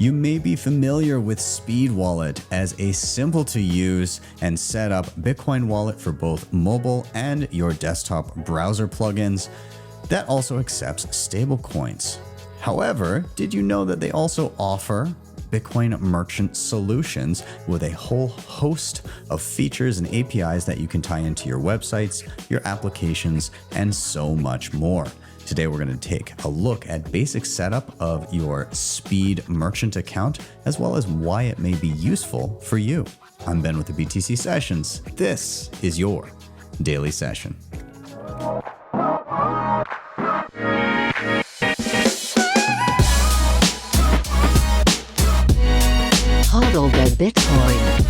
You may be familiar with Speed Wallet as a simple to use and set up Bitcoin wallet for both mobile and your desktop browser plugins that also accepts stablecoins. However, did you know that they also offer Bitcoin merchant solutions with a whole host of features and APIs that you can tie into your websites, your applications, and so much more. Today, we're going to take a look at basic setup of your Speed merchant account, as well as why it may be useful for you. I'm Ben with the BTC Sessions. This is your daily session. HODL the Bitcoin.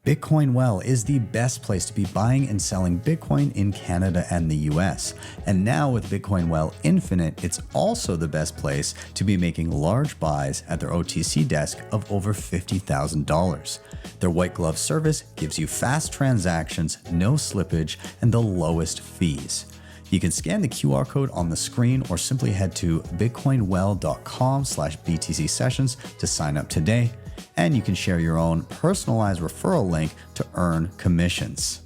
Bitcoin Well is the best place to be buying and selling Bitcoin in Canada and the US. And now with Bitcoin Well Infinite, it's also the best place to be making large buys at their OTC desk of over $50,000. Their white glove service gives you fast transactions, no slippage, and the lowest fees. You can scan the QR code on the screen or simply head to bitcoinwell.com/BTC sessions to sign up today. And you can share your own personalized referral link to earn commissions.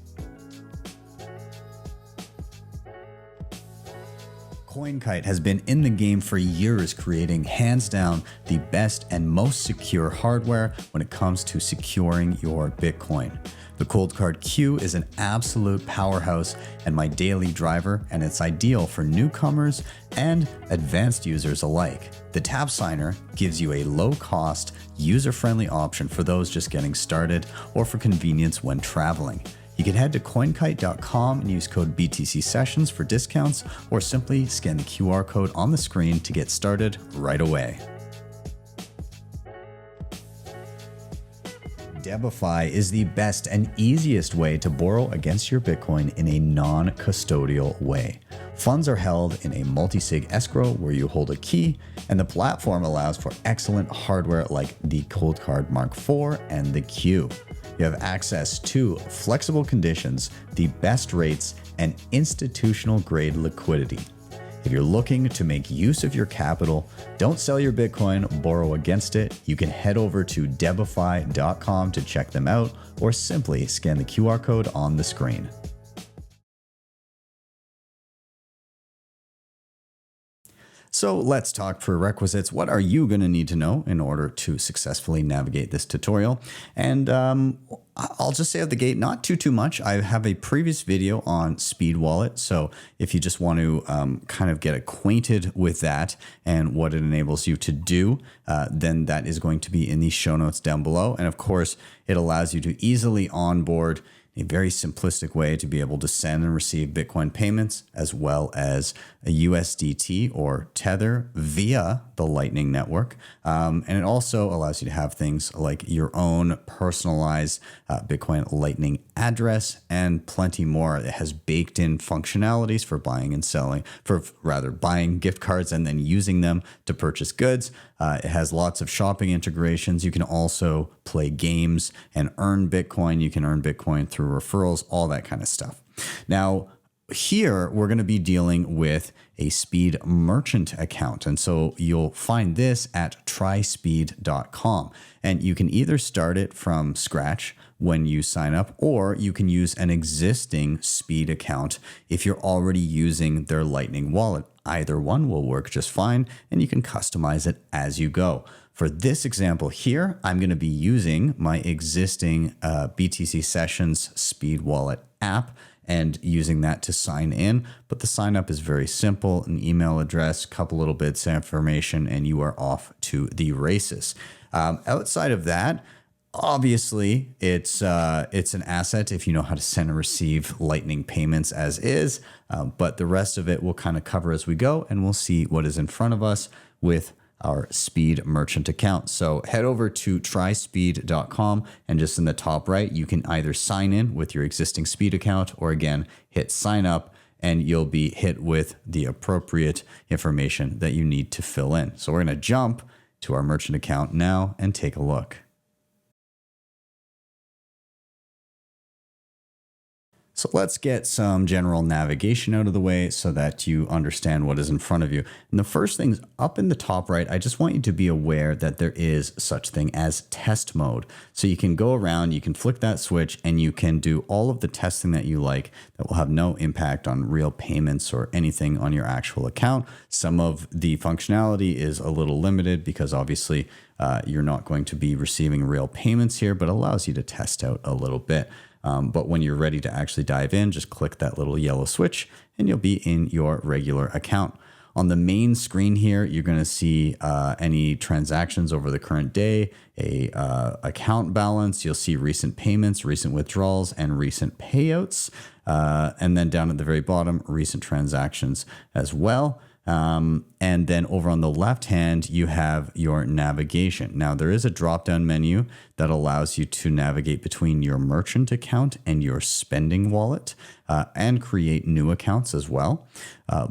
CoinKite has been in the game for years, creating hands down the best and most secure hardware when it comes to securing your Bitcoin. The Cold Card Q is an absolute powerhouse and my daily driver, and it's ideal for newcomers and advanced users alike. The Tap Signer gives you a low-cost, user-friendly option for those just getting started or for convenience when traveling. You can head to coinkite.com and use code BTC Sessions for discounts, or simply scan the QR code on the screen to get started right away. DEBIFI is the best and easiest way to borrow against your Bitcoin in a non-custodial way. Funds are held in a multisig escrow where you hold a key, and the platform allows for excellent hardware like the Cold Card Mark IV and the Q. You have access to flexible conditions, the best rates, and institutional grade liquidity. If you're looking to make use of your capital, don't sell your Bitcoin, borrow against it. You can head over to debify.com to check them out, or simply scan the QR code on the screen. So let's talk prerequisites. What are you going to need to know in order to successfully navigate this tutorial? And I'll just say at the gate, not too much. I have a previous video on Speed Wallet. So if you just want to kind of get acquainted with that and what it enables you to do, then that is going to be in the show notes down below. And of course, it allows you to easily onboard a very simplistic way to be able to send and receive Bitcoin payments, as well as a USDT or Tether via the Lightning Network. And it also allows you to have things like your own personalized Bitcoin Lightning address and plenty more. It has baked in functionalities for buying and selling, buying gift cards and then using them to purchase goods. It has lots of shopping integrations. You can also play games and earn Bitcoin. You can earn Bitcoin through referrals, all that kind of stuff. Now, here we're going to be dealing with a Speed merchant account. And so you'll find this at tryspeed.com. And you can either start it from scratch when you sign up, or you can use an existing Speed account if you're already using their Lightning wallet. Either one will work just fine, and you can customize it as you go. For this example here, I'm going to be using my existing BTC Sessions Speed Wallet app and using that to sign in. But the sign up is very simple: an email address, couple little bits of information, and you are off to the races. Outside of that, obviously, it's an asset if you know how to send and receive Lightning payments as is, but the rest of it we'll kind of cover as we go, and we'll see what is in front of us with our Speed merchant account. So head over to tryspeed.com, and just in the top right, you can either sign in with your existing Speed account, or again, hit sign up, and you'll be hit with the appropriate information that you need to fill in. So we're going to jump to our merchant account now and take a look. So let's get some general navigation out of the way so that you understand what is in front of you. And the first thing is up in the top right, I just want you to be aware that there is such thing as test mode. So you can go around, you can flick that switch, and you can do all of the testing that you like that will have no impact on real payments or anything on your actual account. Some of the functionality is a little limited because obviously you're not going to be receiving real payments here, but allows you to test out a little bit. But when you're ready to actually dive in, just click that little yellow switch and you'll be in your regular account. On the main screen here, you're going to see any transactions over the current day, a account balance. You'll see recent payments, recent withdrawals, and recent payouts. And then down at the very bottom, recent transactions as well. And then over on the left hand, you have your navigation. Now, there is a drop-down menu that allows you to navigate between your merchant account and your spending wallet and create new accounts as well.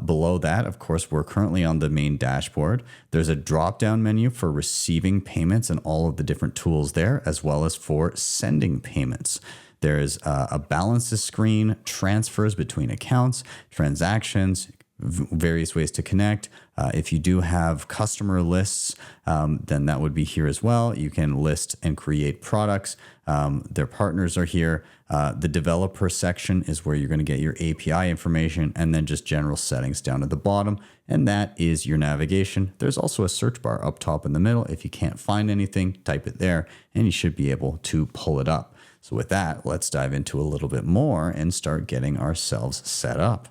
Below that, of course, we're currently on the main dashboard. There's a drop-down menu for receiving payments and all of the different tools there, as well as for sending payments. There's a balances screen, transfers between accounts, transactions, various ways to connect. If you do have customer lists, then that would be here as well. You can list and create products. Their partners are here. The developer section is where you're going to get your API information, and then just general settings down at the bottom. And that is your navigation. There's also a search bar up top in the middle. If you can't find anything, type it there, and you should be able to pull it up. So with that, let's dive into a little bit more and start getting ourselves set up.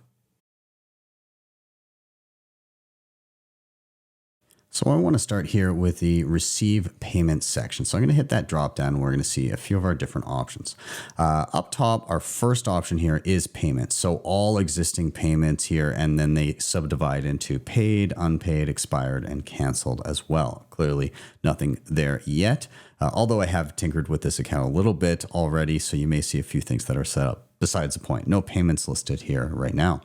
So I want to start here with the receive payments section. So I'm going to hit that drop down and we're going to see a few of our different options. Up top, our first option here is payments. So all existing payments here, and then they subdivide into paid, unpaid, expired, and canceled as well. Clearly nothing there yet. Although I have tinkered with this account a little bit already, so you may see a few things that are set up. Besides the point, no payments listed here right now.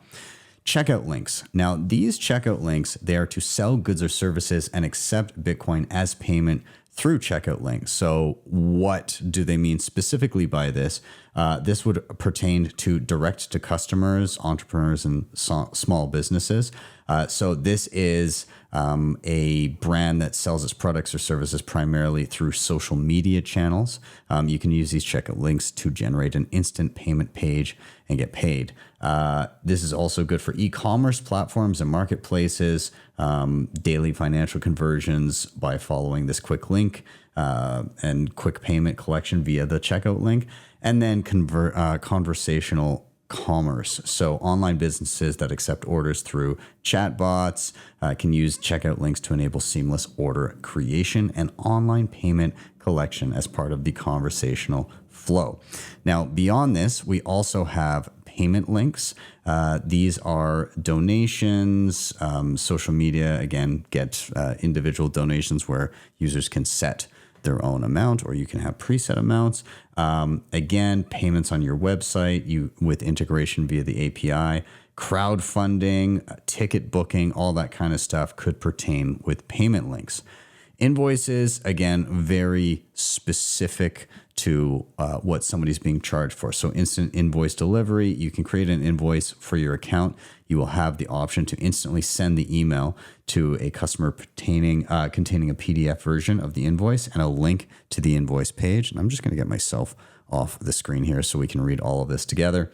Checkout links. Now, these checkout links, they are to sell goods or services and accept Bitcoin as payment through checkout links. So what do they mean specifically by this? This would pertain to direct to customers, entrepreneurs, and small businesses. So this is a brand that sells its products or services primarily through social media channels. You can use these checkout links to generate an instant payment page and get paid. This is also good for e-commerce platforms and marketplaces, daily financial conversions by following this quick link and quick payment collection via the checkout link, and then conversational commerce. So online businesses that accept orders through chatbots can use checkout links to enable seamless order creation and online payment collection as part of the conversational flow. Now, beyond this, we also have payment links. These are donations. Social media, again, get individual donations where users can set their own amount, or you can have preset amounts. Again, payments on your website, with integration via the API, crowdfunding, ticket booking, all that kind of stuff could pertain with payment links. Invoices, again, very specific to what somebody's being charged for. So instant invoice delivery, you can create an invoice for your account. You will have the option to instantly send the email to a customer containing a PDF version of the invoice and a link to the invoice page. And I'm just going to get myself off the screen here so we can read all of this together.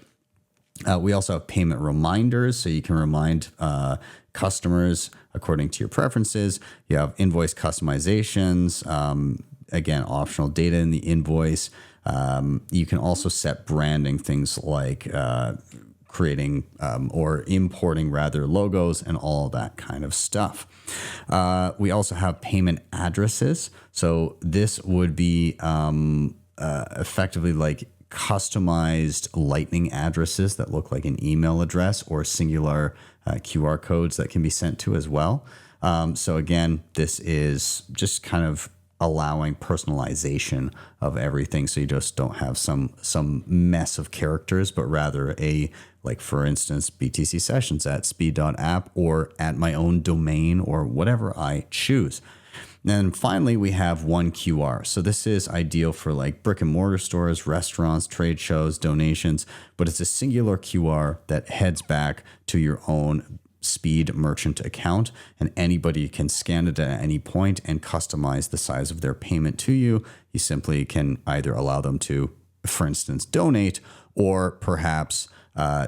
We also have payment reminders, so you can remind customers according to your preferences. You have invoice customizations, again, optional data in the invoice. You can also set branding, things like creating or importing rather logos and all that kind of stuff. We also have payment addresses. So this would be effectively like customized Lightning addresses that look like an email address, or singular QR codes that can be sent to as well. So again, this is just kind of allowing personalization of everything, so you just don't have some mess of characters, but rather like for instance, BTC sessions at speed.app or at my own domain or whatever I choose. And finally, we have one QR. So this is ideal for like brick and mortar stores, restaurants, trade shows, donations, but it's a singular QR that heads back to your own Speed merchant account, and anybody can scan it at any point and customize the size of their payment to you. You simply can either allow them to, for instance, donate, or perhaps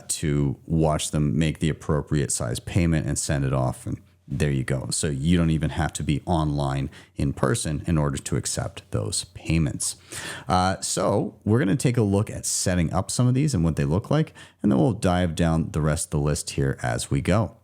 to watch them make the appropriate size payment and send it off. And there you go. So you don't even have to be online in person in order to accept those payments. So we're going to take a look at setting up some of these and what they look like, and then we'll dive down the rest of the list here as we go.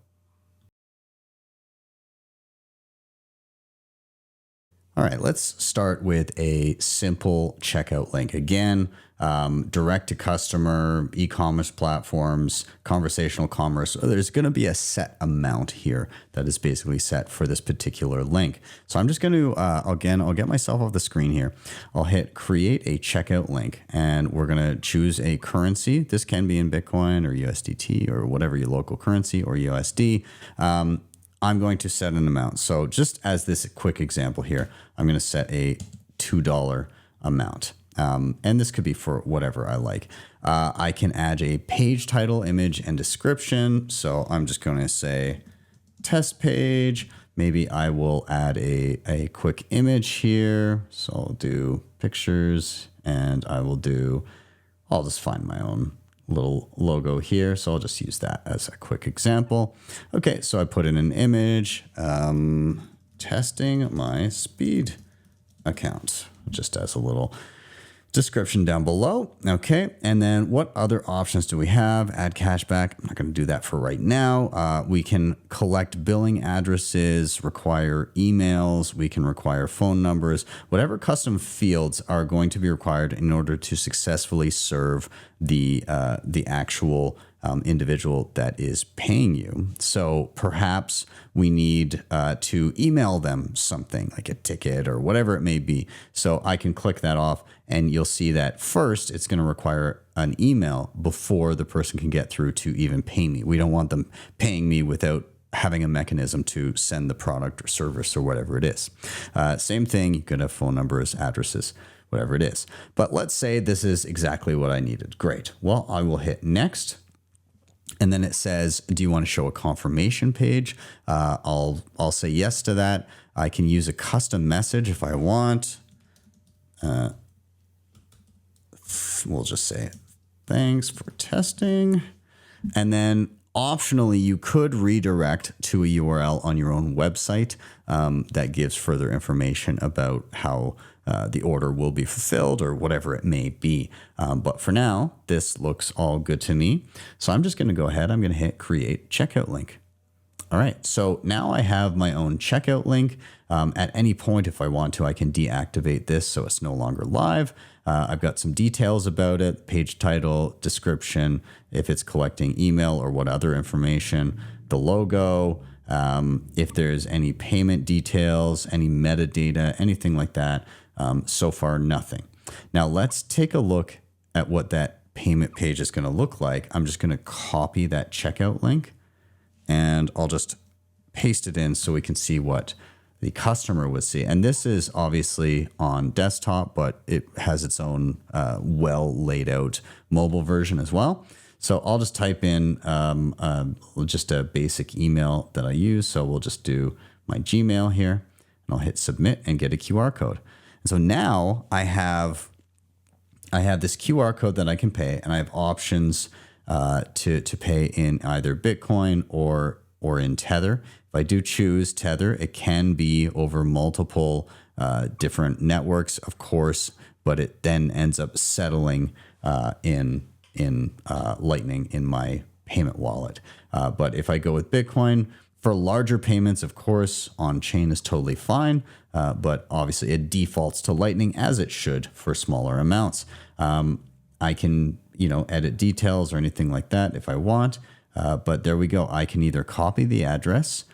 All right, let's start with a simple checkout link. Again, direct to customer, e-commerce platforms, conversational commerce. There's going to be a set amount here that is basically set for this particular link. So I'm just going to, again, I'll get myself off the screen here. I'll hit create a checkout link, and we're going to choose a currency. This can be in Bitcoin or USDT or whatever your local currency, or USD. I'm going to set an amount. So just as this quick example here, I'm going to set a $2 amount. And this could be for whatever I like. I can add a page title, image, and description. So I'm just going to say test page. Maybe I will add a quick image here. So I'll do pictures, and I'll just find my own little logo here. So I'll just use that as a quick example. Okay, so I put in an image, testing my Speed account, just as a little description down below. Okay, and then what other options do we have? Add cashback. I'm not going to do that for right now. We can collect billing addresses, require emails. We can require phone numbers. Whatever custom fields are going to be required in order to successfully serve the actual individual that is paying you. So perhaps we need to email them something like a ticket or whatever it may be. So I can click that off, and you'll see that first it's going to require an email before the person can get through to even pay me. We don't want them paying me without having a mechanism to send the product or service or whatever it is. Same thing, you could have phone numbers, addresses, whatever it is. But let's say this is exactly what I needed. Great. Well, I will hit next. And then it says, do you want to show a confirmation page? I'll say yes to that. I can use a custom message if I want. We'll just say, thanks for testing. And then optionally, you could redirect to a URL on your own website that gives further information about how the order will be fulfilled or whatever it may be. But for now, this looks all good to me. So I'm just going to go ahead. I'm going to hit create checkout link. All right, so now I have my own checkout link. At any point, if I want to, I can deactivate this so it's no longer live. I've got some details about it, page title, description, if it's collecting email or what other information, the logo, if there's any payment details, any metadata, anything like that. So far, nothing. Now let's take a look at what that payment page is going to look like. I'm just going to copy that checkout link, and I'll just paste it in so we can see what the customer would see. And this is obviously on desktop, but it has its own well laid out mobile version as well. So I'll just type in just a basic email that I use. So we'll just do my Gmail here, and I'll hit submit and get a QR code. And so now I have this QR code that I can pay, and I have options to pay in either Bitcoin or in Tether. If I do choose Tether, it can be over multiple different networks, of course, but it then ends up settling in Lightning in my payment wallet. But if I go with Bitcoin, for larger payments, of course, on-chain is totally fine, but obviously it defaults to Lightning, as it should for smaller amounts. I can, edit details or anything like that if I want, but there we go. I can either copy the address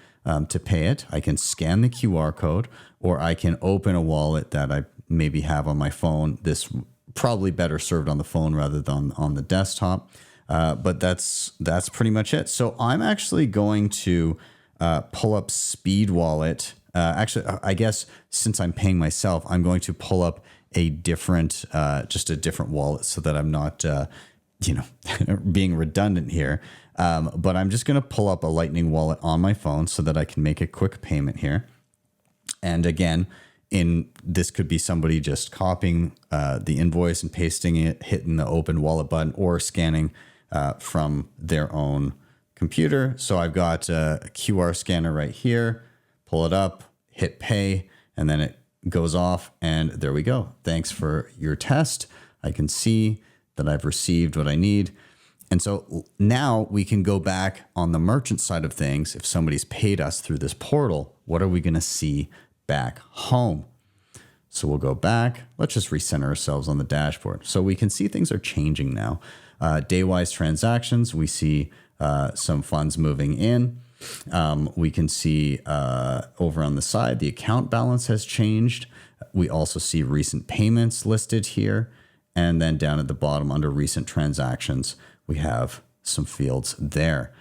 to pay it, I can scan the QR code, or I can open a wallet that I maybe have on my phone. This probably better served on the phone rather than on the desktop, but that's pretty much it. So I'm actually going to pull up Speed Wallet Actually, I guess since I'm paying myself, I'm going to pull up a different, just a different wallet so that I'm not, being redundant here. But I'm just going to pull up a Lightning wallet on my phone so that I can make a quick payment here. And again, this could be somebody just copying the invoice and pasting it, hitting the open wallet button, or scanning from their own computer. So I've got a QR scanner right here. Pull it up, hit pay, and then it goes off, and there we go. Thanks for your test. I can see that I've received what I need. And so now we can go back on the merchant side of things. If somebody's paid us through this portal, what are we going to see back home? So we'll go back. Let's just recenter ourselves on the dashboard. So we can see things are changing now. Day-wise transactions, we see some funds moving in. We can see over on the side, the account balance has changed. We also see recent payments listed here. And then down at the bottom under recent transactions, we have some fields there.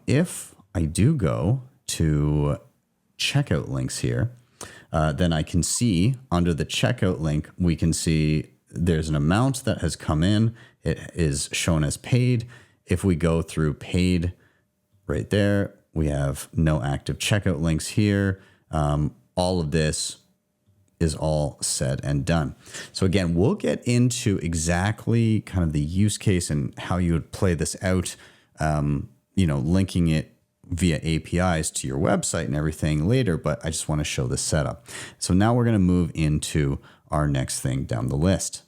If I do go to checkout links here, then I can see under the checkout link, we can see there's an amount that has come in. It is shown as paid. If we go through paid right there, we have no active checkout links here. All of this is all said and done. So again, we'll get into exactly kind of the use case and how you would play this out, linking it via APIs to your website and everything later, but I just want to show the setup. So now we're going to move into our next thing down the list.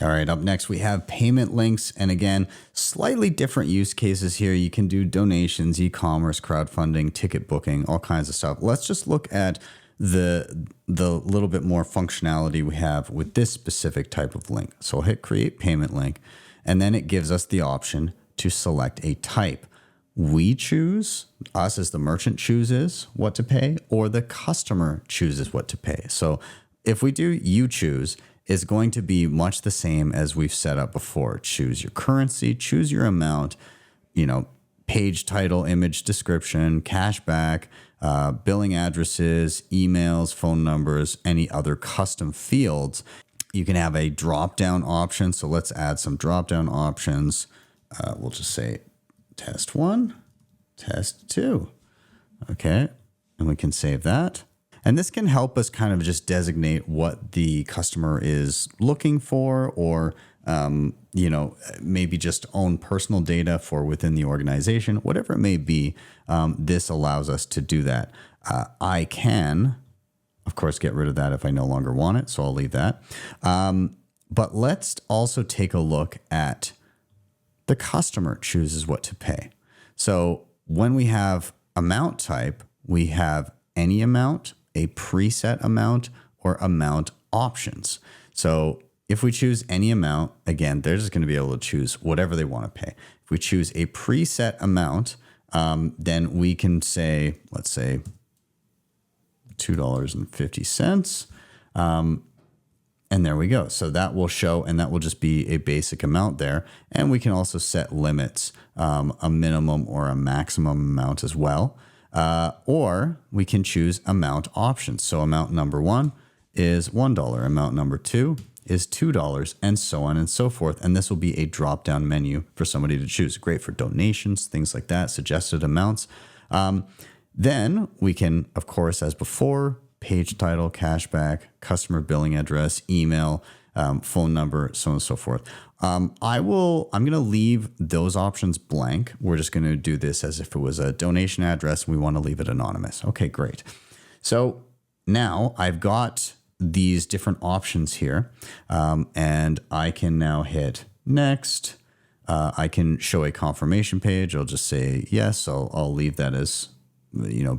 All right, up next we have payment links. And again, slightly different use cases here. You can do donations, e-commerce, crowdfunding, ticket booking, all kinds of stuff. Let's just look at the little bit more functionality we have with this specific type of link. So I'll hit create payment link, and then it gives us the option to select a type. We choose, us as the merchant chooses what to pay, or the customer chooses what to pay. So if we do you choose, is going to be much the same as we've set up before. Choose your currency, choose your amount, page title, image description, cashback, billing addresses, emails, phone numbers, any other custom fields. You can have a drop-down option. So let's add some drop-down options. We'll just say test 1, test 2. Okay, and we can save that. And this can help us kind of just designate what the customer is looking for, or, maybe just own personal data for within the organization, whatever it may be. This allows us to do that. I can, of course, get rid of that if I no longer want it. So I'll leave that. But let's also take a look at the customer chooses what to pay. So when we have amount type, we have any amount, a preset amount, or amount options. So if we choose any amount, again, they're just going to be able to choose whatever they want to pay. If we choose a preset amount, then we can say, let's say $2.50. And there we go. So that will show, and that will just be a basic amount there. And we can also set limits, a minimum or a maximum amount as well. Or we can choose amount options. So amount number 1 is $1, amount number 2 is $2, and so on and so forth. And this will be a drop-down menu for somebody to choose. Great for donations, things like that, suggested amounts. Then we can, of course, as before, page title, cashback, customer billing address, email, phone number, so on and so forth. I'm going to leave those options blank. We're just going to do this as if it was a donation address. And we want to leave it anonymous. Okay, great. So now I've got these different options here, and I can now hit next. I can show a confirmation page. I'll just say yes. I'll leave that as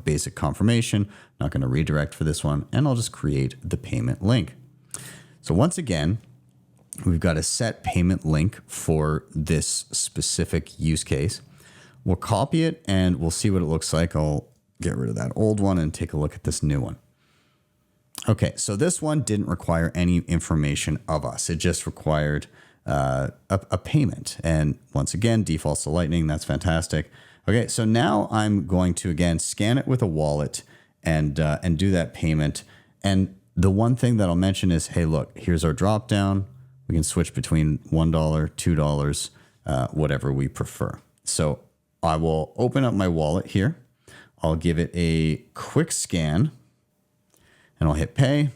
basic confirmation. Not going to redirect for this one, and I'll just create the payment link. So once again, we've got a set payment link for this specific use case. We'll copy it and we'll see what it looks like. I'll get rid of that old one and take a look at this new one. Okay, so this one didn't require any information of us. It just required a payment. And once again, defaults to Lightning. That's fantastic. Okay, so now I'm going to, again, scan it with a wallet and do that payment. And the one thing that I'll mention is, hey, look, here's our drop down. We can switch between $1, $2, whatever we prefer. So I will open up my wallet here. I'll give it a quick scan and I'll hit pay.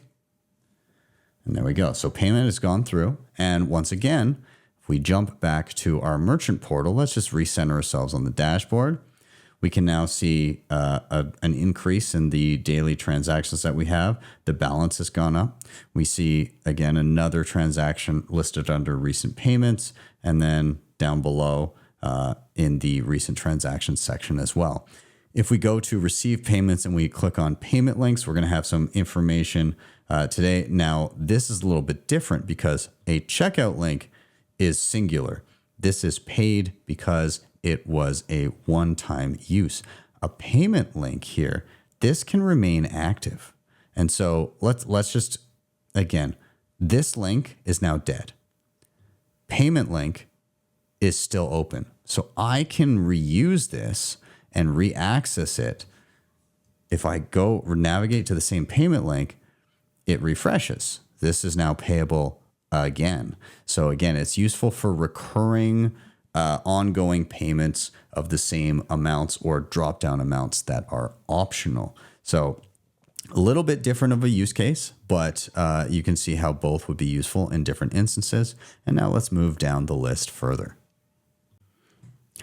And there we go. So payment has gone through. And once again, if we jump back to our merchant portal, let's just recenter ourselves on the dashboard. We can now see an increase in the daily transactions that we have. The balance has gone up. We see, again, another transaction listed under recent payments, and then down below in the recent transactions section as well. If we go to receive payments and we click on payment links, we're going to have some information today. Now, this is a little bit different because a checkout link is singular. This is paid because it was a one-time use. A payment link here, this can remain active. And so let's just, again, this link is now dead. Payment link is still open. So I can reuse this and re-access it. If I go navigate to the same payment link, it refreshes. This is now payable again. So again, it's useful for recurring ongoing payments of the same amounts or drop down amounts that are optional. So a little bit different of a use case, but you can see how both would be useful in different instances. And now let's move down the list further.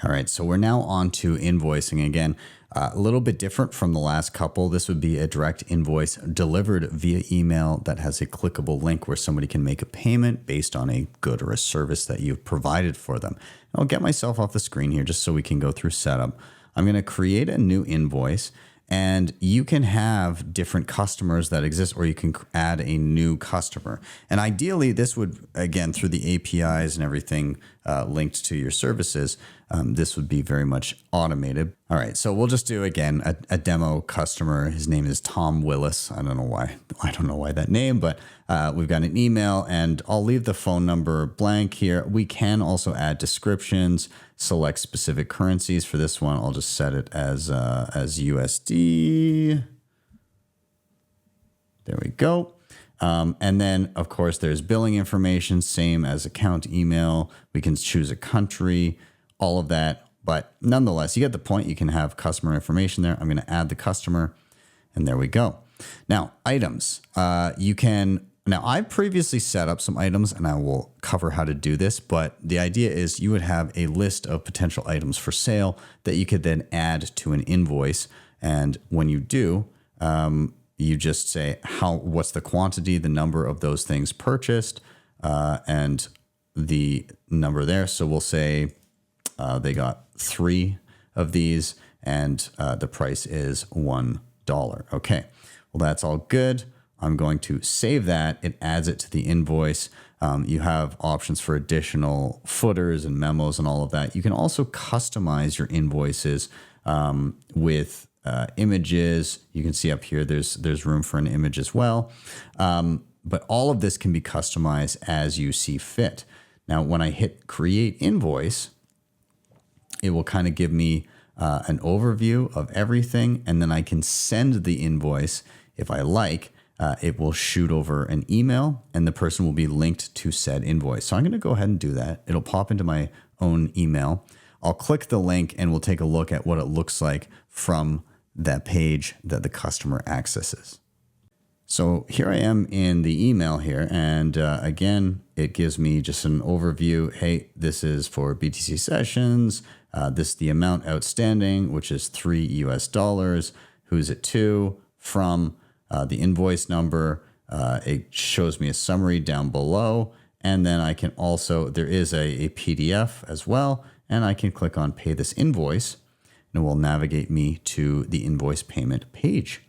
All right, so we're now on to invoicing again. A little bit different from the last couple. This would be a direct invoice delivered via email that has a clickable link where somebody can make a payment based on a good or a service that you've provided for them. I'll get myself off the screen here just so we can go through setup. I'm going to create a new invoice, and you can have different customers that exist, or you can add a new customer. And ideally, this would, again, through the APIs and everything linked to your services, this would be very much automated. All right, so we'll just do, again, a demo customer. His name is Tom Willis. I don't know why that name, but we've got an email, and I'll leave the phone number blank here. We can also add descriptions, select specific currencies. For this one, I'll just set it as USD. There we go. And then, of course, there's billing information, same as account email. We can choose a country, all of that. But nonetheless, you get the point. You can have customer information there. I'm going to add the customer, and there we go. Now, items. Now, I've previously set up some items, and I will cover how to do this. But the idea is you would have a list of potential items for sale that you could then add to an invoice. And when you do, you just say what's the quantity, the number of those things purchased, and the number there. So we'll say they got 3 of these, and the price is $1. Okay, well, that's all good. I'm going to save that. It adds it to the invoice. You have options for additional footers and memos and all of that. You can also customize your invoices with images. You can see up here, there's room for an image as well. But all of this can be customized as you see fit. Now, when I hit create invoice, it will kind of give me an overview of everything. And then I can send the invoice if I like. It will shoot over an email, and the person will be linked to said invoice. So I'm going to go ahead and do that. It'll pop into my own email. I'll click the link, and we'll take a look at what it looks like from that page that the customer accesses. So here I am in the email here, and again, it gives me just an overview. Hey, this is for BTC sessions. This is the amount outstanding, which is $3. Who's it to? From the invoice number. It shows me a summary down below. And then I can also, there is a PDF as well. And I can click on pay this invoice, and it will navigate me to the invoice payment page.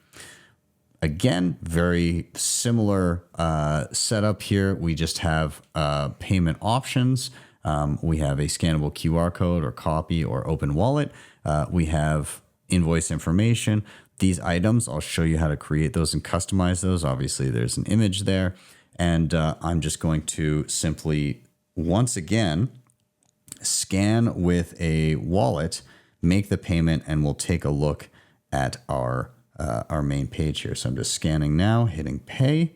Again, very similar setup here. We just have payment options. We have a scannable QR code or copy or open wallet. We have invoice information. These items, I'll show you how to create those and customize those. Obviously, there's an image there. And I'm just going to simply, once again, scan with a wallet, make the payment, and we'll take a look at our main page here. So I'm just scanning now, hitting pay,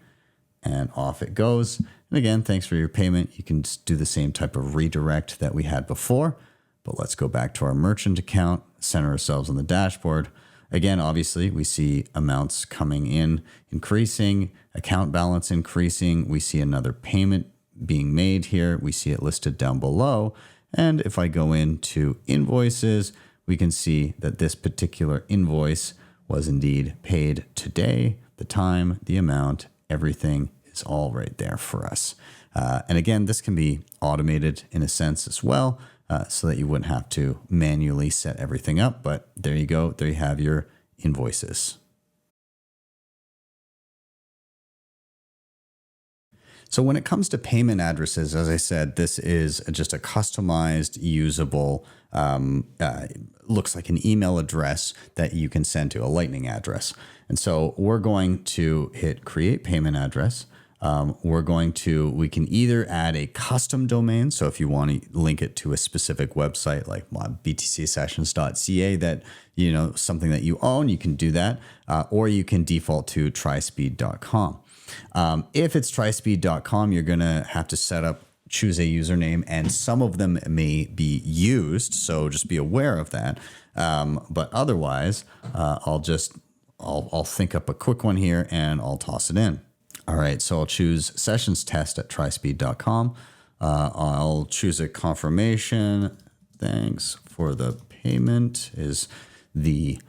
and off it goes. And again, thanks for your payment. You can just do the same type of redirect that we had before, but let's go back to our merchant account, center ourselves on the dashboard. Again, obviously, we see amounts coming in, increasing, account balance increasing. We see another payment being made here. We see it listed down below. And if I go into invoices, we can see that this particular invoice was indeed paid today. The time, the amount, everything is all right there for us. And again, this can be automated in a sense as well, so that you wouldn't have to manually set everything up. But there you go. There you have your invoices. So when it comes to payment addresses, as I said, this is just a customized, usable, looks like an email address that you can send to, a Lightning address. And so we're going to hit create payment address. We can either add a custom domain. So if you want to link it to a specific website like btcsessions.ca, that, something that you own, you can do that. Or you can default to tryspeed.com. If it's tryspeed.com, you're going to have to choose a username, and some of them may be used. So just be aware of that. But otherwise, I'll think up a quick one here and I'll toss it in. All right, so I'll choose sessions test at tryspeed.com. I'll choose a confirmation. Thanks for the payment is the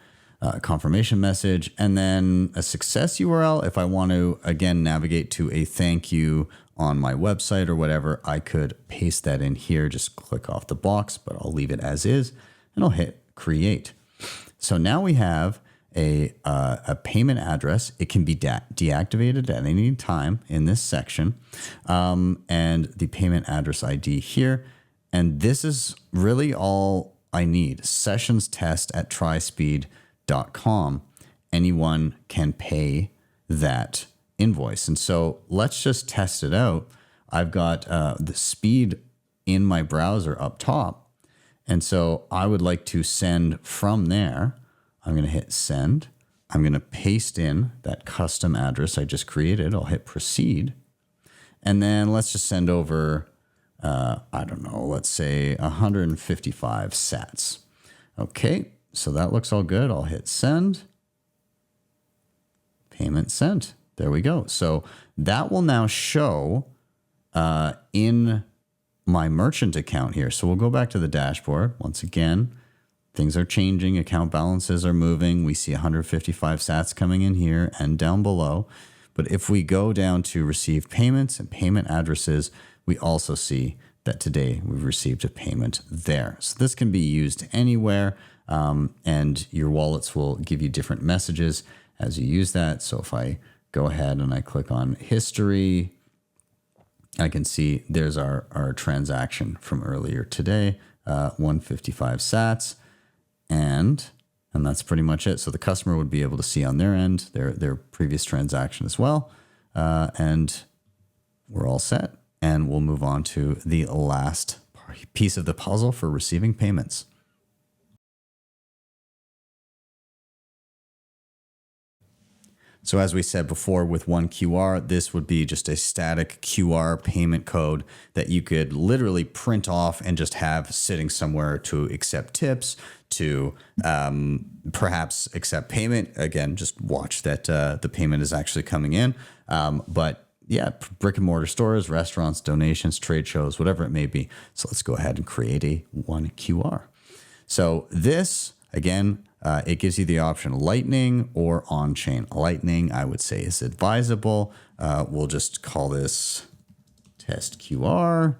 confirmation message. And then a success URL. If I want to, again, navigate to a thank you on my website or whatever, I could paste that in here. Just click off the box, but I'll leave it as is, and I'll hit create. So now we have a payment address. It can be deactivated at any time in this section, and the payment address ID here. And this is really all I need. Sessions test at tryspeed.com. Anyone can pay that invoice. And so let's just test it out. I've got the speed in my browser up top. And so I would like to send from there. I'm going to hit send. I'm going to paste in that custom address I just created. I'll hit proceed. And then let's just send over, let's say 155 sats. Okay, so that looks all good. I'll hit send. Payment sent. There we go. So that will now show in my merchant account here. So we'll go back to the dashboard. Once again, things are changing. Account balances are moving. We see 155 sats coming in here and down below. But if we go down to received payments and payment addresses, we also see that today we've received a payment there. So this can be used anywhere, and your wallets will give you different messages as you use that. So if I go ahead and I click on history, I can see there's our transaction from earlier today, 155 sats, and that's pretty much it. So the customer would be able to see on their end their previous transaction as well, and we're all set. And we'll move on to the last piece of the puzzle for receiving payments. So as we said before, with OneQR, this would be just a static QR payment code that you could literally print off and just have sitting somewhere to accept tips, to perhaps accept payment. Again, just watch that the payment is actually coming in. But yeah, brick and mortar stores, restaurants, donations, trade shows, whatever it may be. So let's go ahead and create a OneQR. So this, again, it gives you the option Lightning or on-chain. Lightning, I would say, is advisable. We'll just call this test QR,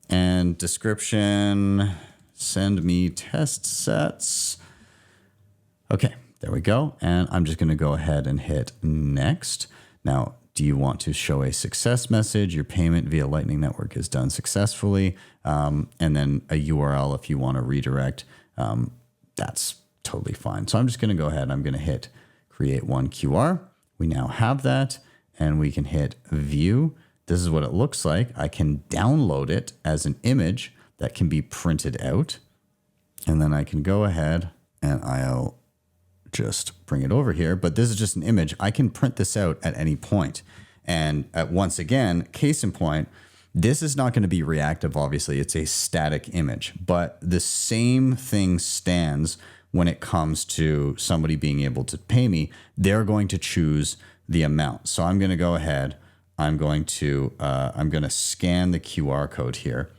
and description, send me test sets. Okay, there we go. And I'm just going to go ahead and hit next. Now, do you want to show a success message? Your payment via Lightning Network is done successfully. And then a URL if you want to redirect. That's totally fine. So I'm just going to go ahead. I'm going to hit create OneQR. We now have that, and we can hit view. This is what it looks like. I can download it as an image that can be printed out. And then I can go ahead and I'll just bring it over here. But this is just an image. I can print this out at any point. And once again, case in point, this is not going to be reactive, obviously. It's a static image. But the same thing stands when it comes to somebody being able to pay me. They're going to choose the amount. So I'm going to go ahead. I'm going to scan the QR code here.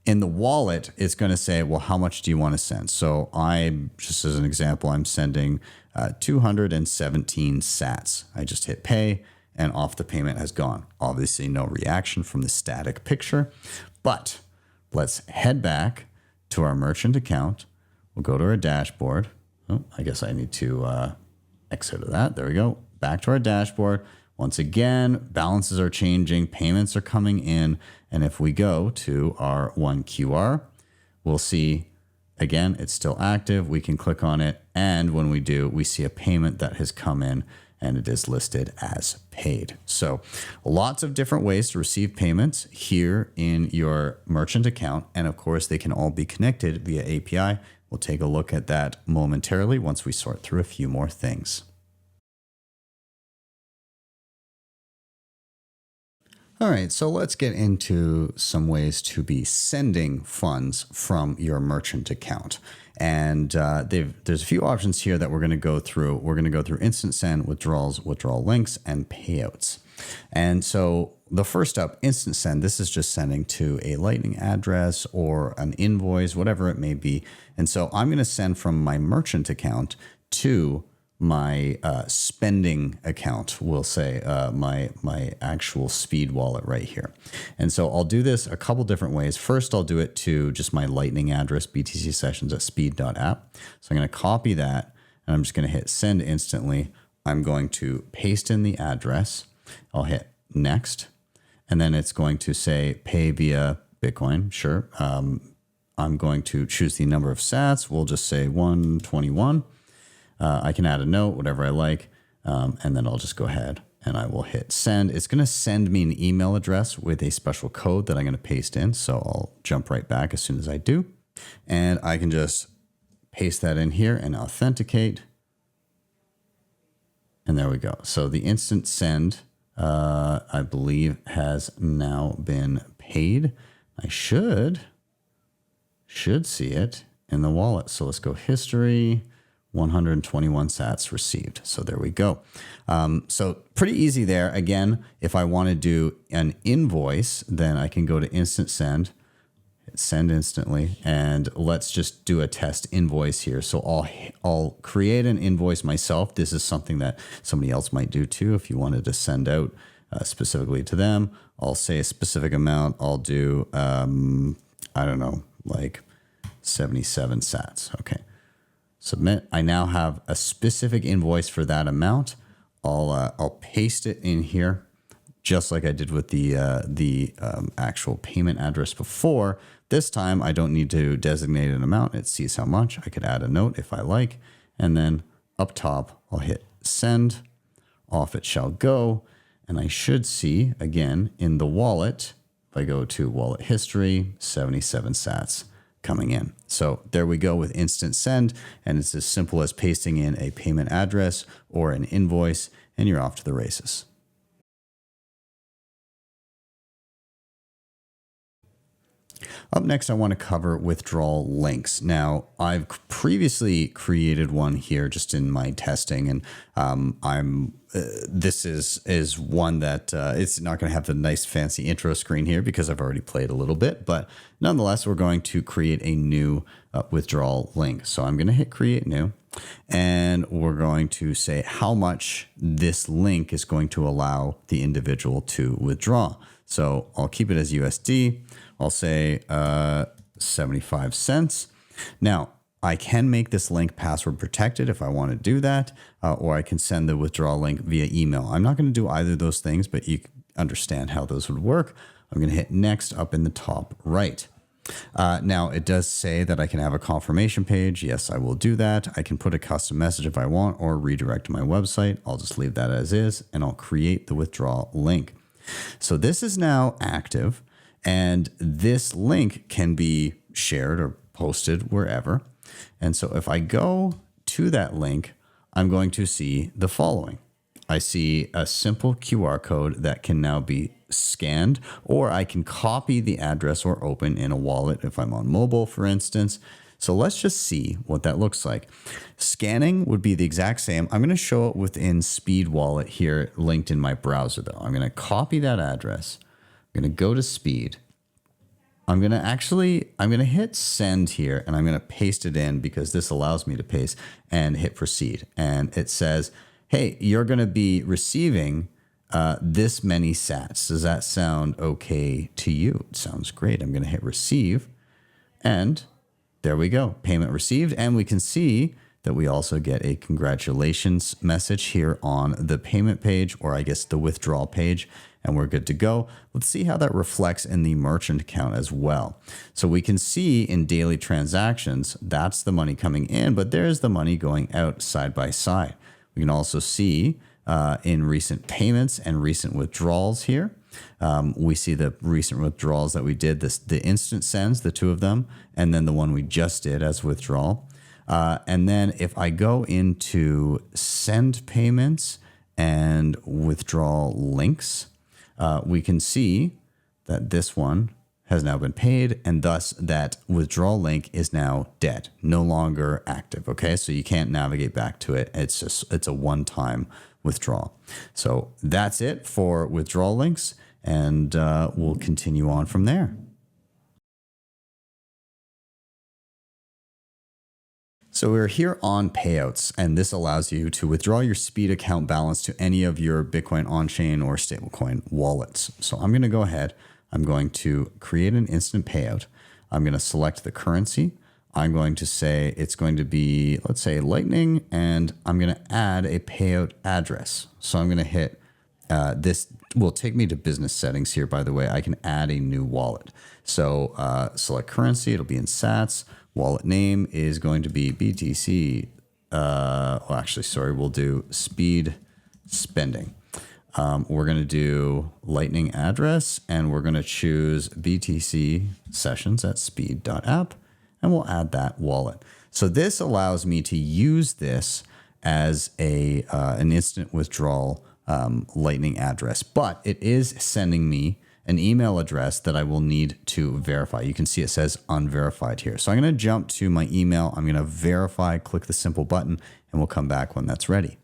In the wallet, it's going to say, well, how much do you want to send? So just as an example, I'm sending 217 sats. I just hit pay and off the payment has gone. Obviously, no reaction from the static picture, but let's head back to our merchant account. We'll go to our dashboard. Oh, I guess I need to exit of that. There we go. Back to our dashboard. Once again, balances are changing, payments are coming in. And if we go to our one QR, we'll see, again, it's still active. We can click on it. And when we do, we see a payment that has come in and it is listed as paid. So lots of different ways to receive payments here in your merchant account. And of course, they can all be connected via API. We'll take a look at that momentarily once we sort through a few more things. All right, so let's get into some ways to be sending funds from your merchant account. And there's a few options here that we're going to go through. We're going to go through instant send, withdrawals, withdrawal links, and payouts. And so the first up, instant send, this is just sending to a Lightning address or an invoice, whatever it may be. And so I'm going to send from my merchant account to my spending account, we'll say, my actual Speed wallet right here. And so I'll do this a couple different ways. First, I'll do it to just my Lightning address, btcsessions@speed.app. So I'm going to copy that, and I'm just going to hit send instantly. I'm going to paste in the address. I'll hit next, and then it's going to say pay via Bitcoin. Sure. I'm going to choose the number of sats. We'll just say 121. I can add a note, whatever I like, and then I'll just go ahead and I will hit send. It's going to send me an email address with a special code that I'm going to paste in. So I'll jump right back as soon as I do. And I can just paste that in here and authenticate. And there we go. So the instant send, I believe, has now been paid. I should see it in the wallet. So let's go history. 121 sats received. So there we go. So pretty easy there. Again, if I want to do an invoice, then I can go to instant send, hit send instantly, and let's just do a test invoice here. So I'll create an invoice myself. This is something that somebody else might do too. If you wanted to send out specifically to them, I'll say a specific amount. I'll do, I don't know, like 77 sats. Okay. Submit. I now have a specific invoice for that amount. I'll paste it in here, just like I did with the actual payment address before. This time, I don't need to designate an amount. It sees how much. I could add a note if I like, and then up top, I'll hit send. Off it shall go, and I should see again in the wallet. If I go to wallet history, 77 sats. Coming in. So there we go with instant send, and it's as simple as pasting in a payment address or an invoice, and you're off to the races. Up next, I want to cover withdrawal links. Now, I've previously created one here just in my testing, and this is one that it's not going to have the nice fancy intro screen here because I've already played a little bit, but nonetheless, we're going to create a new withdrawal link. So I'm going to hit create new, and we're going to say how much this link is going to allow the individual to withdraw. So I'll keep it as USD. I'll say 75 cents. Now, I can make this link password protected if I want to do that, or I can send the withdrawal link via email. I'm not going to do either of those things, but you understand how those would work. I'm going to hit next up in the top right. Now, it does say that I can have a confirmation page. Yes, I will do that. I can put a custom message if I want or redirect to my website. I'll just leave that as is, and I'll create the withdrawal link. So this is now active, and this link can be shared or posted wherever. And so if I go to that link, I'm going to see the following. I see a simple QR code that can now be scanned, or I can copy the address or open in a wallet if I'm on mobile, for instance. So let's just see what that looks like. Scanning would be the exact same. I'm going to show it within Speed Wallet here linked in my browser though. I'm going to copy that address. I'm going to go to Speed. I'm going to hit send here and I'm going to paste it in because this allows me to paste and hit proceed. And it says, hey, you're going to be receiving this many sats. Does that sound okay to you? It sounds great. I'm going to hit receive and there we go. Payment received. And we can see that we also get a congratulations message here on the payment page, or I guess the withdrawal page, and we're good to go. Let's see how that reflects in the merchant account as well. So we can see in daily transactions, that's the money coming in, but there's the money going out side by side. We can also see in recent payments and recent withdrawals here. We see the recent withdrawals that we did, the instant sends, the two of them, and then the one we just did as withdrawal. And then if I go into send payments and withdrawal links, we can see that this one has now been paid, and thus that withdrawal link is now dead, no longer active. Okay, so you can't navigate back to it. It's a one-time withdrawal. So that's it for withdrawal links, and we'll continue on from there. So we're here on Payouts, and this allows you to withdraw your Speed account balance to any of your Bitcoin on-chain or stablecoin wallets. So I'm going to go ahead. I'm going to create an instant payout. I'm going to select the currency. I'm going to say it's going to be, let's say, Lightning, and I'm going to add a payout address. So I'm going to hit this. Will take me to business settings here, by the way. I can add a new wallet. So select currency. It'll be in sats. Wallet name is going to be BTC. We'll do Speed Spending. We're going to do Lightning address, and we're going to choose BTC sessions at speed.app, and we'll add that wallet. So this allows me to use this as an instant withdrawal Lightning address, but it is sending me an email address that I will need to verify. You can see it says unverified here. So I'm going to jump to my email. I'm going to verify, click the simple button, and we'll come back when that's ready.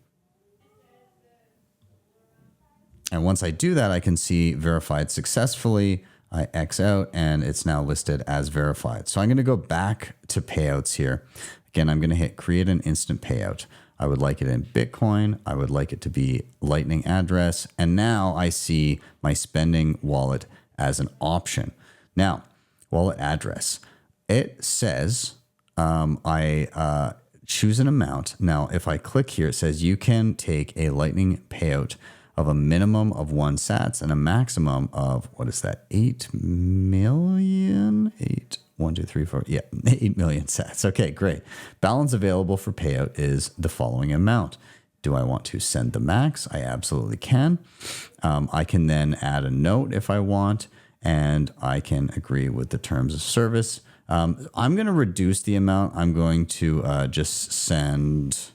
And once I do that, I can see verified successfully. I X out and it's now listed as verified. So I'm going to go back to payouts here. Again, I'm going to hit create an instant payout. I would like it in Bitcoin. I would like it to be Lightning address. And now I see my spending wallet as an option. Now, wallet address. It says I choose an amount. Now, if I click here, it says you can take a Lightning payout of a minimum of 1 sats and a maximum of, what is that, 8 million? 8 million sats. Okay, great. Balance available for payout is the following amount. Do I want to send the max? I absolutely can. I can then add a note if I want, and I can agree with the terms of service. I'm going to reduce the amount. I'm going to just send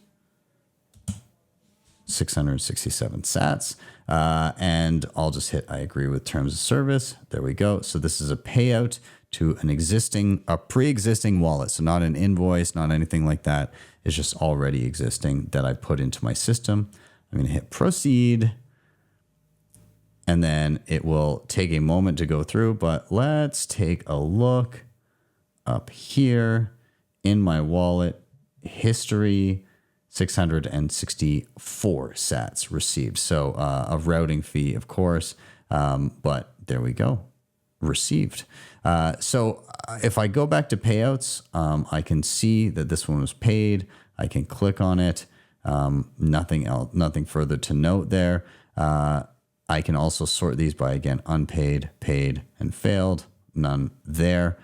667 sats, and I'll just hit I agree with terms of service. There we go. So this is a payout to a pre-existing wallet. So not an invoice, not anything like that. It's just already existing that I put into my system. I'm going to hit proceed, and then it will take a moment to go through, but let's take a look up here in my wallet history. 664 sats received. So a routing fee, of course, but there we go, received. So if I go back to payouts, I can see that this one was paid. I can click on it. Nothing else, nothing further to note there. I can also sort these by, again, unpaid, paid, and failed. None there.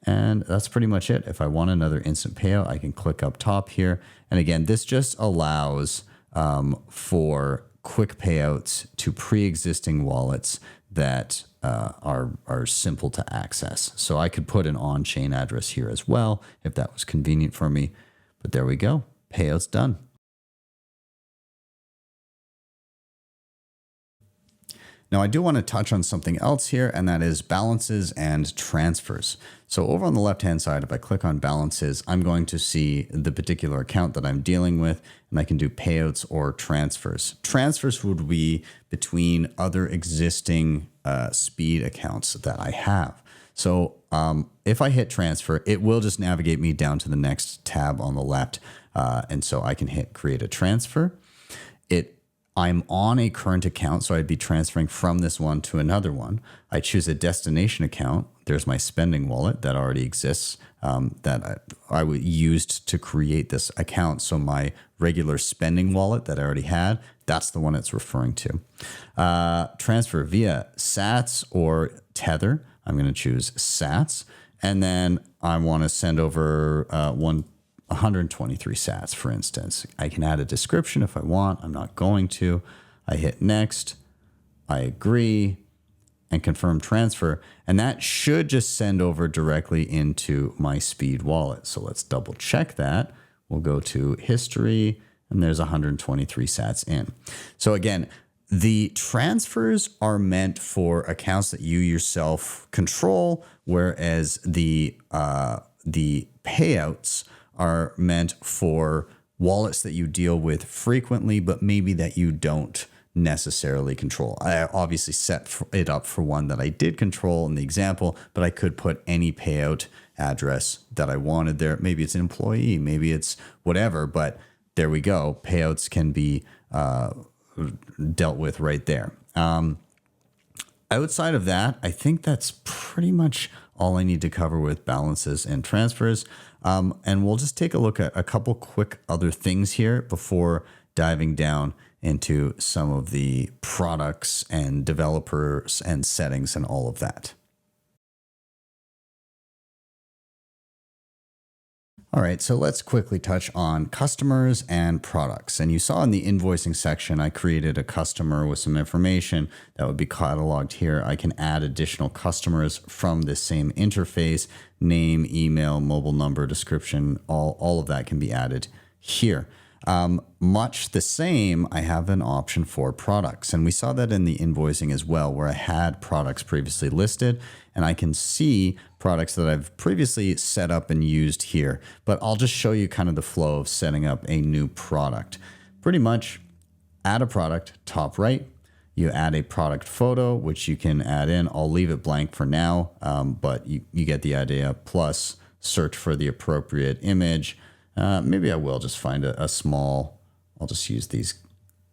And that's pretty much it. If I want another instant payout, I can click up top here. And again, this just allows for quick payouts to pre-existing wallets that are simple to access. So I could put an on-chain address here as well if that was convenient for me. But there we go. Payouts done. Now, I do want to touch on something else here, and that is balances and transfers. So over on the left-hand side, if I click on balances, I'm going to see the particular account that I'm dealing with, and I can do payouts or transfers. Transfers would be between other existing speed accounts that I have. So if I hit transfer, it will just navigate me down to the next tab on the left. And so I can hit create a transfer. I'm on a current account, so I'd be transferring from this one to another one. I choose a destination account. There's my spending wallet that already exists that I used to create this account. So my regular spending wallet that I already had, that's the one it's referring to. Transfer via Sats or Tether. I'm going to choose Sats. And then I want to send over 123 sats, for instance. I can add a description if I want. I'm not going to. I hit next. I agree and confirm transfer. And that should just send over directly into my Speed wallet. So let's double check that. We'll go to history and there's 123 sats in. So again, the transfers are meant for accounts that you yourself control, whereas the payouts are meant for wallets that you deal with frequently, but maybe that you don't necessarily control. I obviously set it up for one that I did control in the example, but I could put any payout address that I wanted there. Maybe it's an employee, maybe it's whatever, but there we go. Payouts can be dealt with right there. Outside of that, I think that's pretty much all I need to cover with balances and transfers. And we'll just take a look at a couple quick other things here before diving down into some of the products and developers and settings and all of that. All right, so let's quickly touch on customers and products. And you saw in the invoicing section, I created a customer with some information that would be cataloged here. I can add additional customers from this same interface, name, email, mobile number, description, all of that can be added here. Much the same, I have an option for products. And we saw that in the invoicing as well, where I had products previously listed and I can see products that I've previously set up and used here. But I'll just show you kind of the flow of setting up a new product. Pretty much add a product, top right. You add a product photo, which you can add in. I'll leave it blank for now, but you get the idea. Plus, search for the appropriate image. Maybe I will just find a small, I'll just use these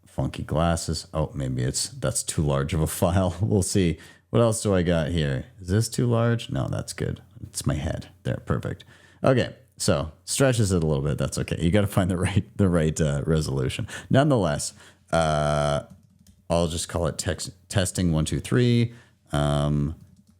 funky glasses. Oh, maybe that's too large of a file. We'll see. What else do I got here? Is this too large? No, that's good. It's my head. There, perfect. Okay, so stretches it a little bit. That's okay. You got to find the right resolution. Nonetheless, I'll just call it testing 1, 2, 3.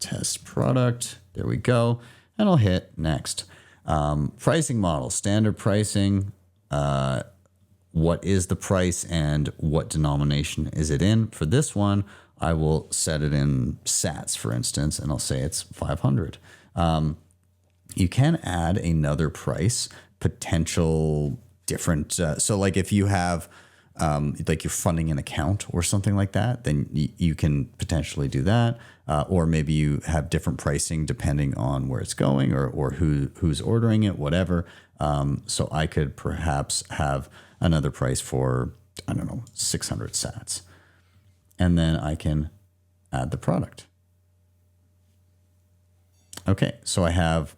Test product. There we go. And I'll hit next. Pricing model, standard pricing. What is the price and what denomination is it in? For this one, I will set it in sats, for instance, and I'll say it's 500. You can add another price, potential different. So like if you have like you're funding an account or something like that, then you can potentially do that. Or maybe you have different pricing depending on where it's going or who's ordering it, whatever. So I could perhaps have another price for, I don't know, 600 sats. And then I can add the product. Okay, so I have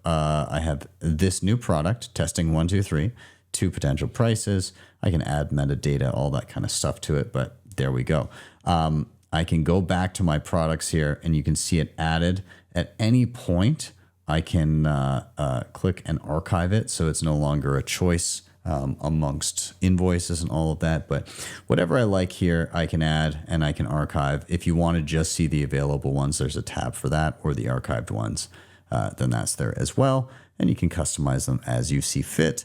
this new product, testing 1, 2, 3, 2 potential prices. I can add metadata, all that kind of stuff to it, but there we go. I can go back to my products here and you can see it added. At any point, I can click and archive it so it's no longer a choice amongst invoices and all of that. But whatever I like here, I can add and I can archive. If you want to just see the available ones, there's a tab for that, or the archived ones, then that's there as well. And you can customize them as you see fit.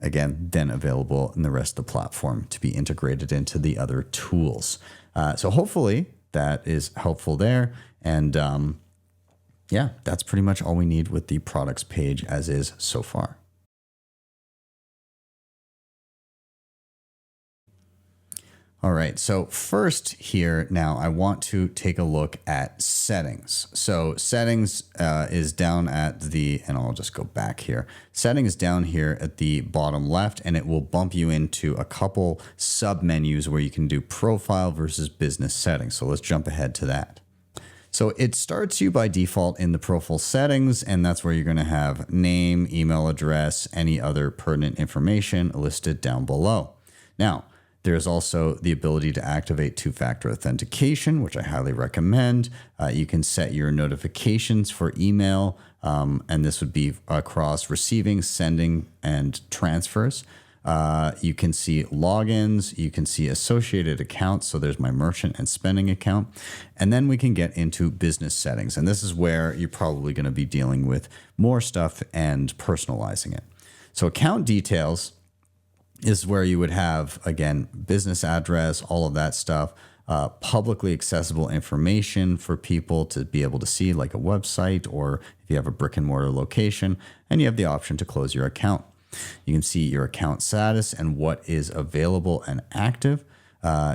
Again, then available in the rest of the platform to be integrated into the other tools. So hopefully that is helpful there. And yeah, that's pretty much all we need with the products page as is so far. All right, so first here now I want to take a look at settings. So settings is down at the, and I'll just go back here. Settings down here at the bottom left, and it will bump you into a couple sub menus where you can do profile versus business settings. So let's jump ahead to that. So it starts you by default in the profile settings, and that's where you're going to have name, email address, any other pertinent information listed down below. Now, there's also the ability to activate two-factor authentication, which I highly recommend. You can set your notifications for email, and this would be across receiving, sending, and transfers. You can see logins, you can see associated accounts. So there's my merchant and spending account. And then we can get into business settings. And this is where you're probably going to be dealing with more stuff and personalizing it. So account details is where you would have, again, business address, all of that stuff, publicly accessible information for people to be able to see, like a website, or if you have a brick and mortar location, and you have the option to close your account. You can see your account status and what is available and active.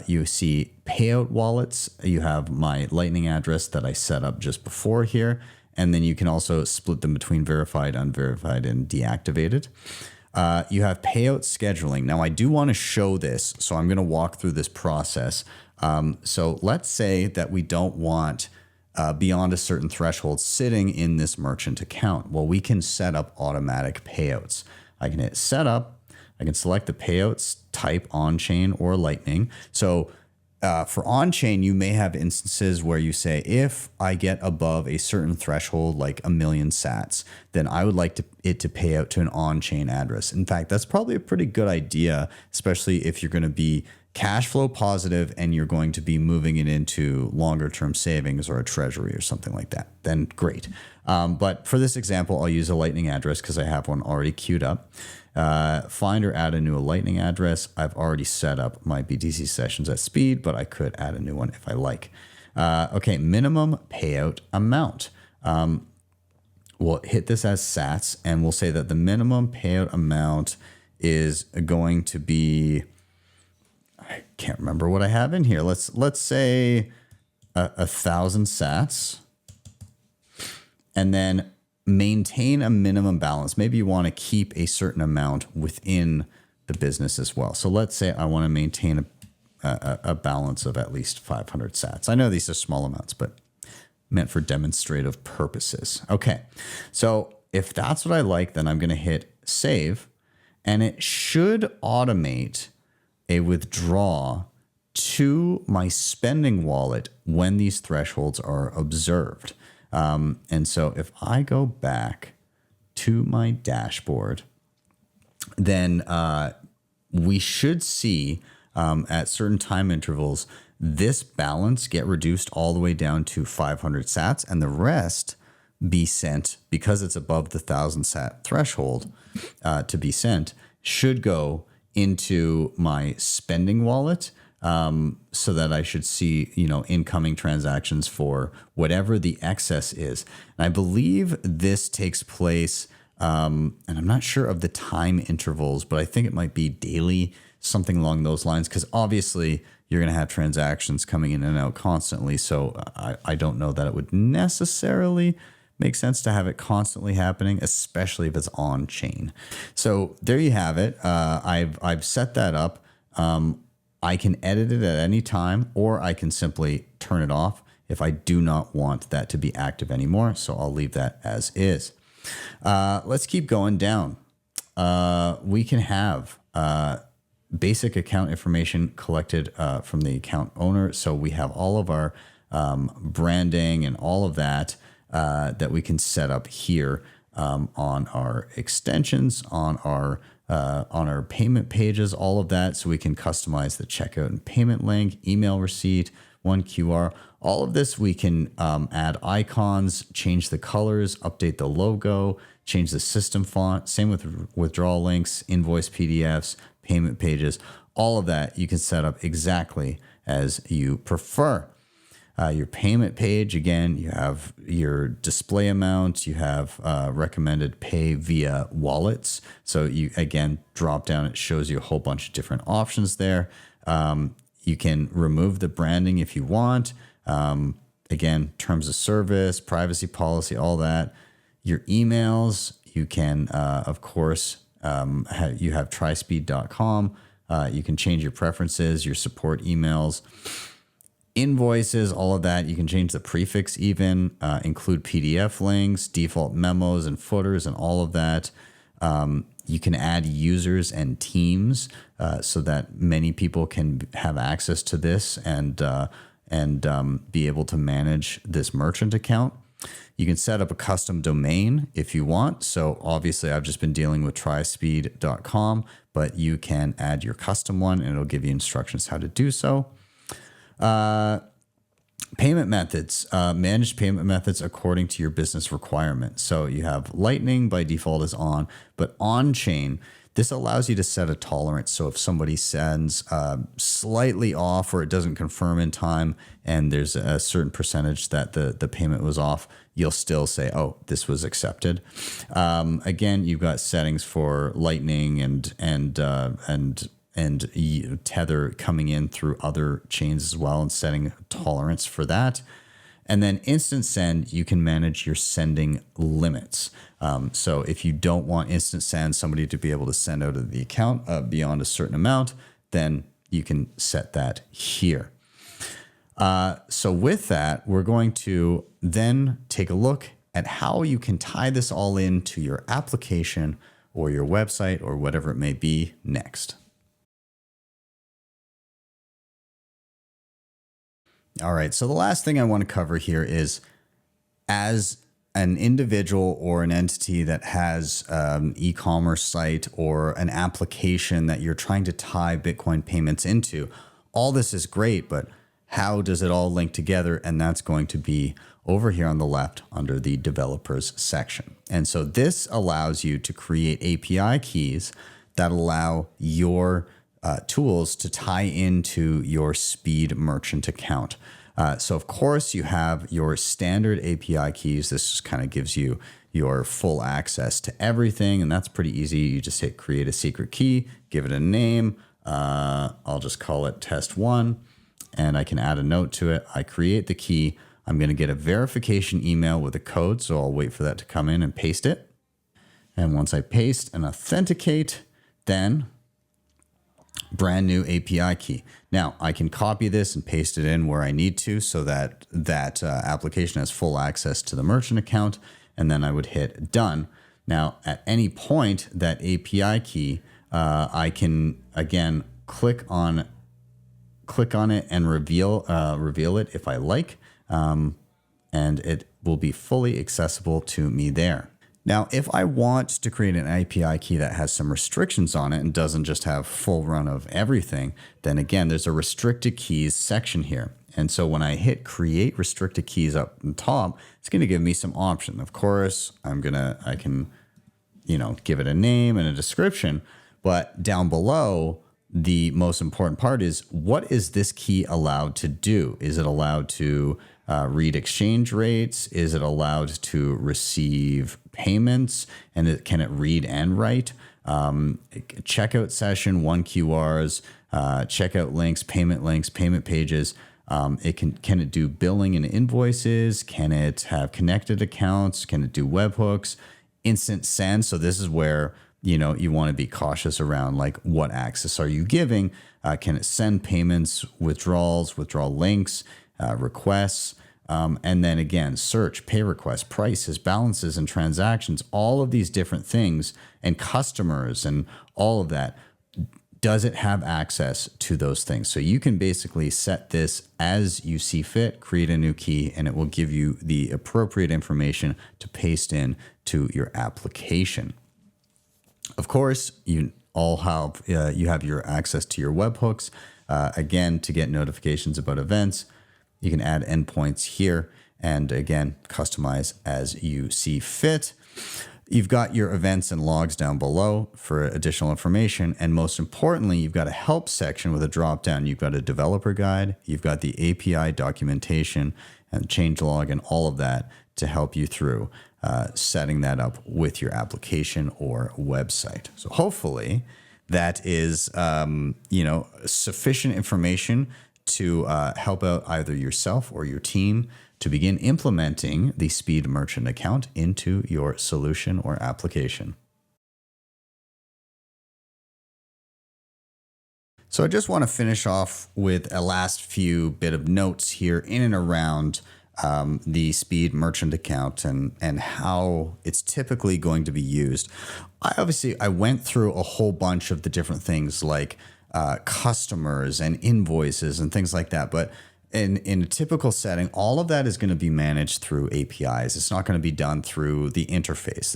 You see payout wallets. You have my Lightning address that I set up just before here. And then you can also split them between verified, unverified, and deactivated. You have payout scheduling. Now, I do want to show this, so I'm going to walk through this process. So let's say that we don't want beyond a certain threshold sitting in this merchant account. Well, we can set up automatic payouts. I can hit setup. I can select the payouts type on-chain or Lightning. So for on-chain, you may have instances where you say, if I get above a certain threshold, like 1 million sats, then I would like it to pay out to an on-chain address. In fact, that's probably a pretty good idea, especially if you're going to be cash flow positive and you're going to be moving it into longer term savings or a treasury or something like that. Then great. But for this example, I'll use a Lightning address because I have one already queued up. Find or add a new Lightning address. I've already set up my BTC sessions at speed, but I could add a new one if I like. Okay, minimum payout amount. We'll hit this as sats, and we'll say that the minimum payout amount is going to be, I can't remember what I have in here. Let's say 1,000 sats, and then maintain a minimum balance. Maybe you want to keep a certain amount within the business as well. So let's say I want to maintain a balance of at least 500 sats. I know these are small amounts, but meant for demonstrative purposes. Okay, so if that's what I like, then I'm going to hit save, and it should automate a withdraw to my spending wallet when these thresholds are observed. And so if I go back to my dashboard, then we should see at certain time intervals, this balance get reduced all the way down to 500 sats, and the rest be sent, because it's above the 1,000 sat threshold to be sent, should go into my spending wallet. So that I should see, incoming transactions for whatever the excess is. And I believe this takes place, and I'm not sure of the time intervals, but I think it might be daily, something along those lines, because obviously you're going to have transactions coming in and out constantly. So I don't know that it would necessarily make sense to have it constantly happening, especially if it's on chain. So there you have it. I've set that up. I can edit it at any time, or I can simply turn it off if I do not want that to be active anymore. So I'll leave that as is. Let's keep going down. We can have basic account information collected from the account owner. So we have all of our branding and all of that that we can set up here on our extensions, on our payment pages, all of that. So we can customize the checkout and payment link, email receipt, one QR, all of this. We can add icons, change the colors, update the logo, change the system font. Same with withdrawal links, invoice PDFs, payment pages, all of that you can set up exactly as you prefer. Your payment page, again, you have your display amount, you have recommended pay via wallets. So you, again, drop down, it shows you a whole bunch of different options there. You can remove the branding if you want. Again, terms of service, privacy policy, all that. Your emails, you can, of course, you have trispeed.com. You can change your preferences, your support emails, invoices, all of that. You can change the prefix even, include PDF links, default memos and footers and all of that. You can add users and teams so that many people can have access to this and be able to manage this merchant account. You can set up a custom domain if you want. So obviously I've just been dealing with trispeed.com, but you can add your custom one and it'll give you instructions how to do so. Payment methods, manage payment methods according to your business requirements. So you have Lightning by default is on, but on-chain, this allows you to set a tolerance. So if somebody sends slightly off or it doesn't confirm in time and there's a certain percentage that the payment was off, you'll still say, oh, this was accepted. Again, you've got settings for Lightning and Tether coming in through other chains as well and setting tolerance for that. And then instant send, you can manage your sending limits. So if you don't want instant send, somebody to be able to send out of the account beyond a certain amount, then you can set that here. So with that, we're going to then take a look at how you can tie this all into your application or your website or whatever it may be next. All right, so the last thing I want to cover here is, as an individual or an entity that has an e-commerce site or an application that you're trying to tie Bitcoin payments into, all this is great, but how does it all link together? And that's going to be over here on the left under the developers section. And so this allows you to create API keys that allow your tools to tie into your Speed merchant account. So of course you have your standard API keys. This just kind of gives you your full access to everything, and that's pretty easy. You just hit create a secret key, give it a name. I'll just call it test1, and I can add a note to it. I create the key. I'm going to get a verification email with a code, so I'll wait for that to come in and paste it. And once I paste and authenticate, then brand new API key. Now I can copy this and paste it in where I need to so that that application has full access to the merchant account, and then I would hit done. Now at any point that API key, I can again click on it and reveal it if I like, and it will be fully accessible to me there. Now, if I want to create an API key that has some restrictions on it and doesn't just have full run of everything, then again, there's a restricted keys section here. And so when I hit create restricted keys up on top, it's going to give me some option. Of course, I can, give it a name and a description, but down below, the most important part is, what is this key allowed to do? Is it allowed to read exchange rates? Is it allowed to receive payments? And can it read and write? Checkout session, 1QRs, checkout links, payment pages. Can it do billing and invoices? Can it have connected accounts? Can it do webhooks? Instant send. So this is where you want to be cautious around, like, what access are you giving? Can it send payments, withdrawals, withdrawal links, requests? And then again, search, pay requests, prices, balances, and transactions, all of these different things, and customers and all of that. Does it have access to those things? So you can basically set this as you see fit, create a new key, and it will give you the appropriate information to paste in to your application. Of course, you have your access to your webhooks. Again, to get notifications about events, you can add endpoints here and again, customize as you see fit. You've got your events and logs down below for additional information. And most importantly, you've got a help section with a drop down. You've got a developer guide, you've got the API documentation and changelog and all of that to help you through setting that up with your application or website. So hopefully that is, sufficient information to help out either yourself or your team to begin implementing the Speed Merchant account into your solution or application. So I just want to finish off with a last few bit of notes here in and around the Speed Merchant account and how it's typically going to be used. I went through a whole bunch of the different things like customers and invoices and things like that, but in a typical setting, all of that is going to be managed through APIs. It's not going to be done through the interface.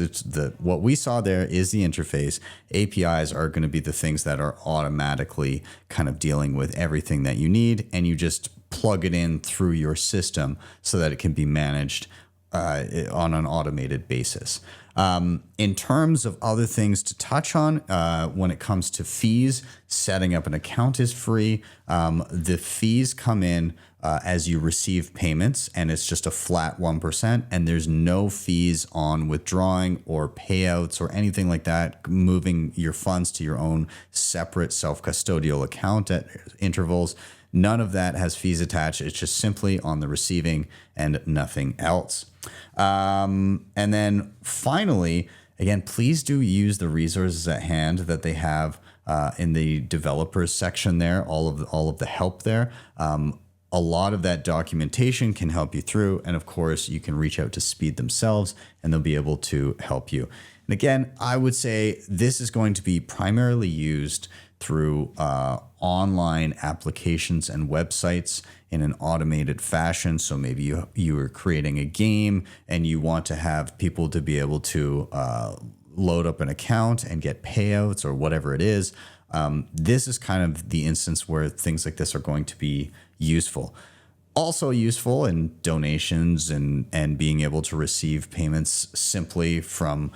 What we saw there is the interface. APIs are going to be the things that are automatically kind of dealing with everything that you need, and you just plug it in through your system so that it can be managed on an automated basis. In terms of other things to touch on, when it comes to fees, setting up an account is free. The fees come in as you receive payments, and it's just a flat 1%, and there's no fees on withdrawing or payouts or anything like that, moving your funds to your own separate self-custodial account at intervals. None of that has fees attached. It's just simply on the receiving and nothing else. And then finally, again, please do use the resources at hand that they have in the developers section there, all of the help there. A lot of that documentation can help you through. And of course, you can reach out to Speed themselves and they'll be able to help you. And again, I would say this is going to be primarily used through online applications and websites in an automated fashion. So maybe you are creating a game and you want to have people to be able to load up an account and get payouts or whatever it is. This is kind of the instance where things like this are going to be useful. Also useful in donations and being able to receive payments simply from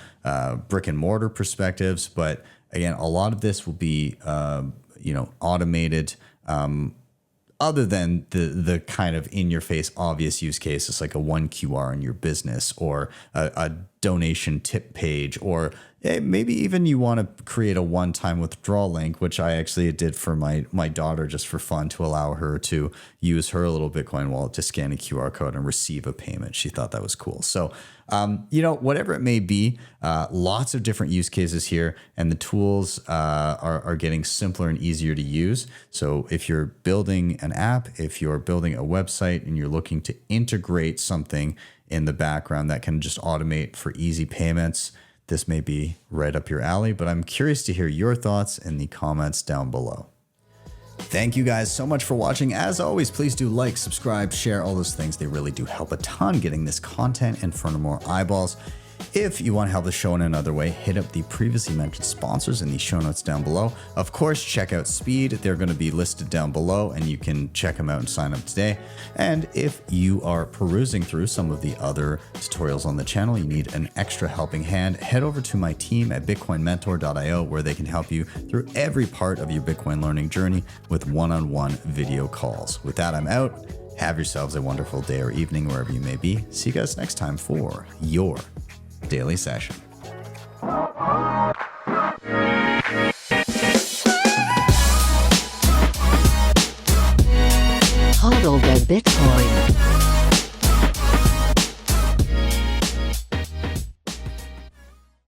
brick and mortar perspectives. But again, a lot of this will be automated. Other than the kind of in-your-face obvious use cases like a 1QR in your business or a donation tip page, or maybe even you want to create a one-time withdrawal link, which I actually did for my daughter just for fun to allow her to use her little Bitcoin wallet to scan a QR code and receive a payment. She thought that was cool. So, whatever it may be, lots of different use cases here, and the tools are getting simpler and easier to use. So if you're building an app, if you're building a website and you're looking to integrate something in the background that can just automate for easy payments, this may be right up your alley, but I'm curious to hear your thoughts in the comments down below. Thank you guys so much for watching. As always, please do like, subscribe, share, all those things. They really do help a ton getting this content in front of more eyeballs. If you want to help the show in another way, hit up the previously mentioned sponsors in the show notes down below. Of course, check out Speed. They're going to be listed down below, and you can check them out and sign up today. And if you are perusing through some of the other tutorials on the channel, you need an extra helping hand, head over to my team at bitcoinmentor.io, where they can help you through every part of your Bitcoin learning journey with one-on-one video calls. With that, I'm out. Have yourselves a wonderful day or evening, wherever you may be. See you guys next time for your daily session. HODL the Bitcoin.